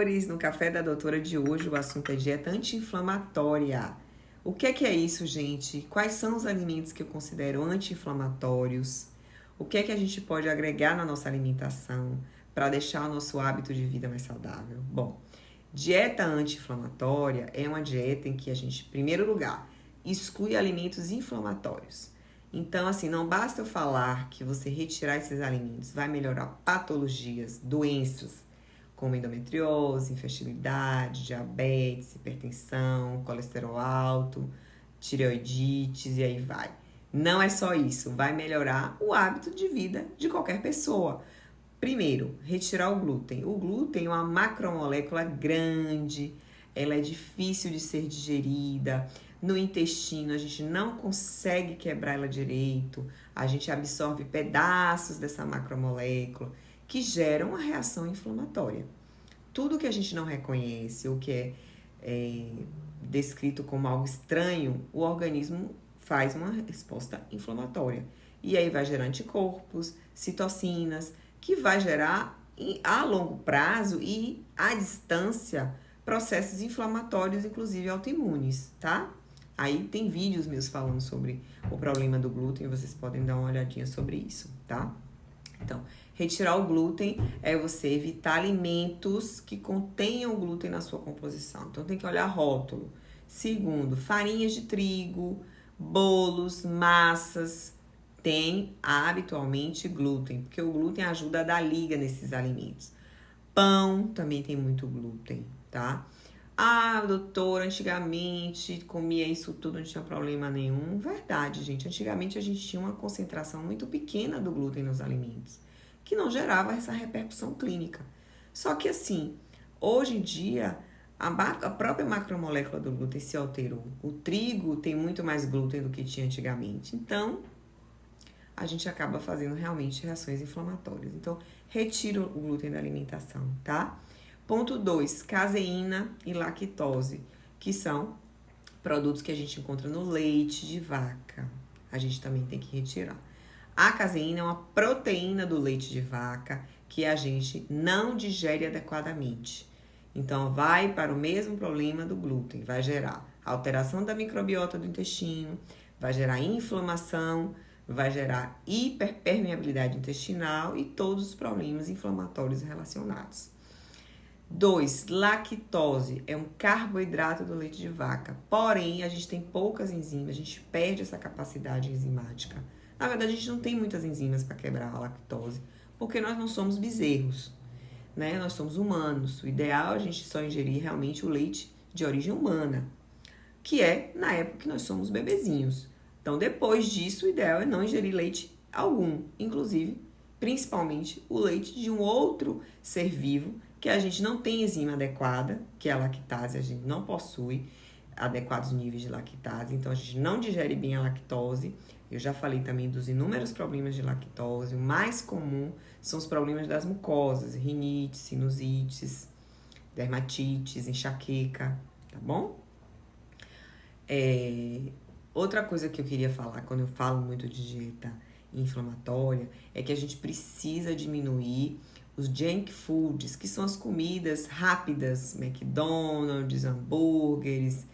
doutores! No Café da Doutora de hoje o assunto é dieta anti-inflamatória. O que é isso, gente? Quais são os alimentos que eu considero anti-inflamatórios? O que é que a gente pode agregar na nossa alimentação para deixar o nosso hábito de vida mais saudável? Bom, dieta anti-inflamatória é uma dieta em que a gente, em primeiro lugar, exclui alimentos inflamatórios. Então, assim, não basta eu falar que você retirar esses alimentos vai melhorar patologias, doenças, como endometriose, infertilidade, diabetes, hipertensão, colesterol alto, tireoidites e aí vai. Não é só isso, vai melhorar o hábito de vida de qualquer pessoa. Primeiro, retirar o glúten. O glúten é uma macromolécula grande, ela é difícil de ser digerida. No intestino, a gente não consegue quebrar ela direito, a gente absorve pedaços dessa macromolécula que geram uma reação inflamatória. Tudo que a gente não reconhece ou que é descrito como algo estranho, o organismo faz uma resposta inflamatória. E aí vai gerar anticorpos, citocinas, que vai gerar a longo prazo e à distância processos inflamatórios, inclusive autoimunes, tá? Aí tem vídeos meus falando sobre o problema do glúten, vocês podem dar uma olhadinha sobre isso, tá? Então, retirar o glúten é você evitar alimentos que contenham glúten na sua composição. Então, tem que olhar rótulo. Segundo, farinhas de trigo, bolos, massas, tem habitualmente glúten, porque o glúten ajuda a dar liga nesses alimentos. Pão também tem muito glúten, tá? Ah, doutora, antigamente comia isso tudo, não tinha problema nenhum. Verdade, gente. Antigamente a gente tinha uma concentração muito pequena do glúten nos alimentos, que não gerava essa repercussão clínica. Só que assim, hoje em dia, a própria macromolécula do glúten se alterou. O trigo tem muito mais glúten do que tinha antigamente. Então, a gente acaba fazendo realmente reações inflamatórias. Então, retira o glúten da alimentação, tá? Ponto 2, caseína e lactose, que são produtos que a gente encontra no leite de vaca. A gente também tem que retirar. A caseína é uma proteína do leite de vaca que a gente não digere adequadamente. Então, vai para o mesmo problema do glúten. Vai gerar alteração da microbiota do intestino, vai gerar inflamação, vai gerar hiperpermeabilidade intestinal e todos os problemas inflamatórios relacionados. 2, lactose é um carboidrato do leite de vaca, porém a gente tem poucas enzimas, a gente perde essa capacidade enzimática. Na verdade, a gente não tem muitas enzimas para quebrar a lactose, porque nós não somos bezerros, né? Nós somos humanos. O ideal é a gente só ingerir realmente o leite de origem humana, que é na época que nós somos bebezinhos. Então, depois disso, o ideal é não ingerir leite algum, inclusive, principalmente o leite de um outro ser vivo que a gente não tem enzima adequada, que é a lactase, a gente não possui adequados níveis de lactase, então a gente não digere bem a lactose. Eu já falei também dos inúmeros problemas de lactose. O mais comum são os problemas das mucosas, rinite, sinusites, dermatites, enxaqueca, tá bom? Outra coisa que eu queria falar quando eu falo muito de dieta inflamatória é que a gente precisa diminuir os junk foods, que são as comidas rápidas, McDonald's, hambúrgueres,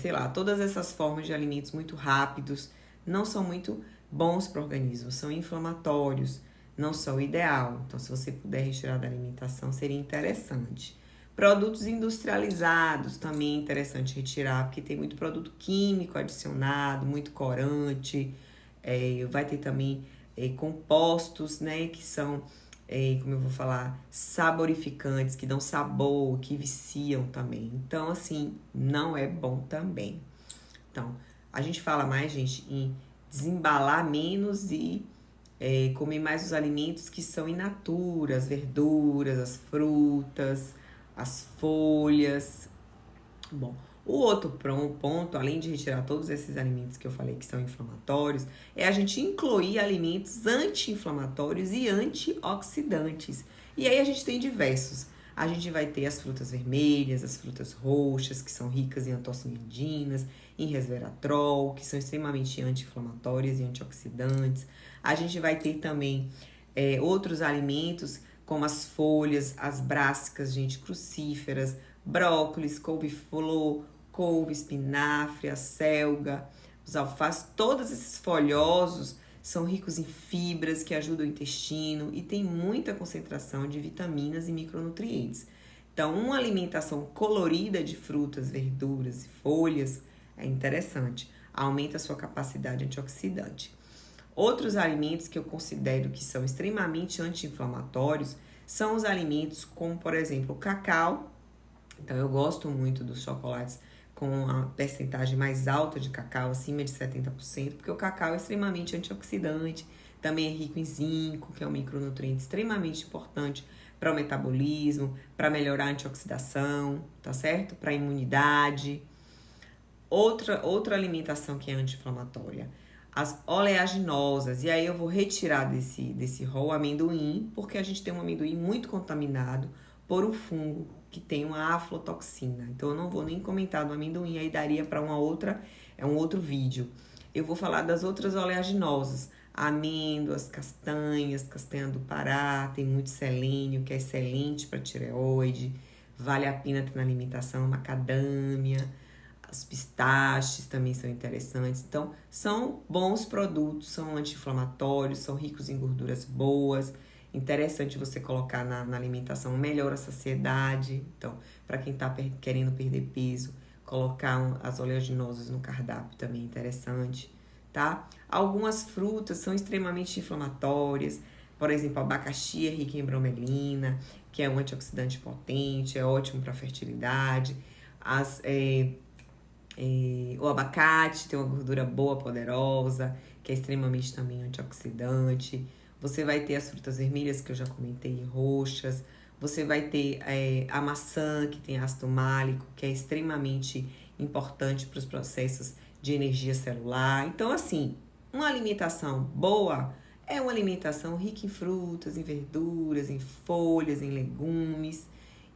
sei lá, todas essas formas de alimentos muito rápidos não são muito bons para o organismo, são inflamatórios, não são o ideal. Então, se você puder retirar da alimentação, seria interessante. Produtos industrializados também é interessante retirar, porque tem muito produto químico adicionado, muito corante, vai ter também compostos, né, que são, como eu vou falar, saborificantes, que dão sabor, que viciam também. Então, assim, não é bom também. Então, a gente fala mais, gente, em desembalar menos e comer mais os alimentos que são in natura, as verduras, as frutas, as folhas. Bom, o outro ponto, além de retirar todos esses alimentos que eu falei que são inflamatórios, é a gente incluir alimentos anti-inflamatórios e antioxidantes. E aí a gente tem diversos. A gente vai ter as frutas vermelhas, as frutas roxas, que são ricas em antocianidinas, em resveratrol, que são extremamente anti-inflamatórias e antioxidantes. A gente vai ter também outros alimentos como as folhas, as brássicas, gente, crucíferas, brócolis, couve-flor, couve, espinafre, acelga, os alfaces, todos esses folhosos são ricos em fibras que ajudam o intestino e tem muita concentração de vitaminas e micronutrientes. Então, uma alimentação colorida de frutas, verduras e folhas é interessante, aumenta a sua capacidade antioxidante. Outros alimentos que eu considero que são extremamente anti-inflamatórios são os alimentos como, por exemplo, o cacau. Então, eu gosto muito dos chocolates com a percentagem mais alta de cacau, acima de 70%, porque o cacau é extremamente antioxidante, também é rico em zinco, que é um micronutriente extremamente importante para o metabolismo, para melhorar a antioxidação, tá certo? Para a imunidade. Outra alimentação que é anti-inflamatória, as oleaginosas. E aí eu vou retirar desse rol o amendoim, porque a gente tem um amendoim muito contaminado por um fungo que tem uma aflotoxina. Então eu não vou nem comentar do amendoim, aí daria para um outro vídeo. Eu vou falar das outras oleaginosas, amêndoas, castanhas, castanha do Pará, tem muito selênio, que é excelente para tireoide, vale a pena ter na alimentação, macadâmia, os pistachos também são interessantes. Então, são bons produtos, são anti-inflamatórios, são ricos em gorduras boas. Interessante você colocar na alimentação, melhora a saciedade. Então, para quem está querendo perder peso, colocar as oleaginosas no cardápio também é interessante, tá? Algumas frutas são extremamente inflamatórias. Por exemplo, o abacaxi é rico em bromelina, que é um antioxidante potente, é ótimo para fertilidade. O abacate tem uma gordura boa, poderosa, que é extremamente também antioxidante. Você vai ter as frutas vermelhas, que eu já comentei, roxas. Você vai ter a maçã, que tem ácido málico, que é extremamente importante para os processos de energia celular. Então, assim, uma alimentação boa é uma alimentação rica em frutas, em verduras, em folhas, em legumes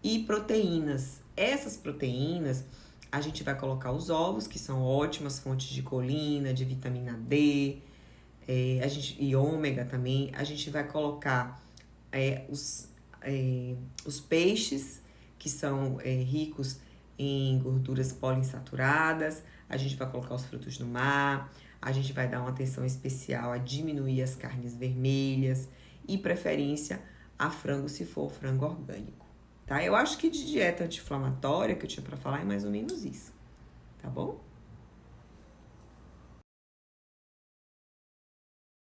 e proteínas. Essas proteínas, a gente vai colocar os ovos, que são ótimas fontes de colina, de vitamina D, e ômega também. A gente vai colocar os peixes, que são ricos em gorduras poliinsaturadas. A gente vai colocar os frutos do mar. A gente vai dar uma atenção especial a diminuir as carnes vermelhas e preferência a frango, se for frango orgânico. Tá? Eu acho que de dieta anti-inflamatória que eu tinha para falar é mais ou menos isso. Tá bom?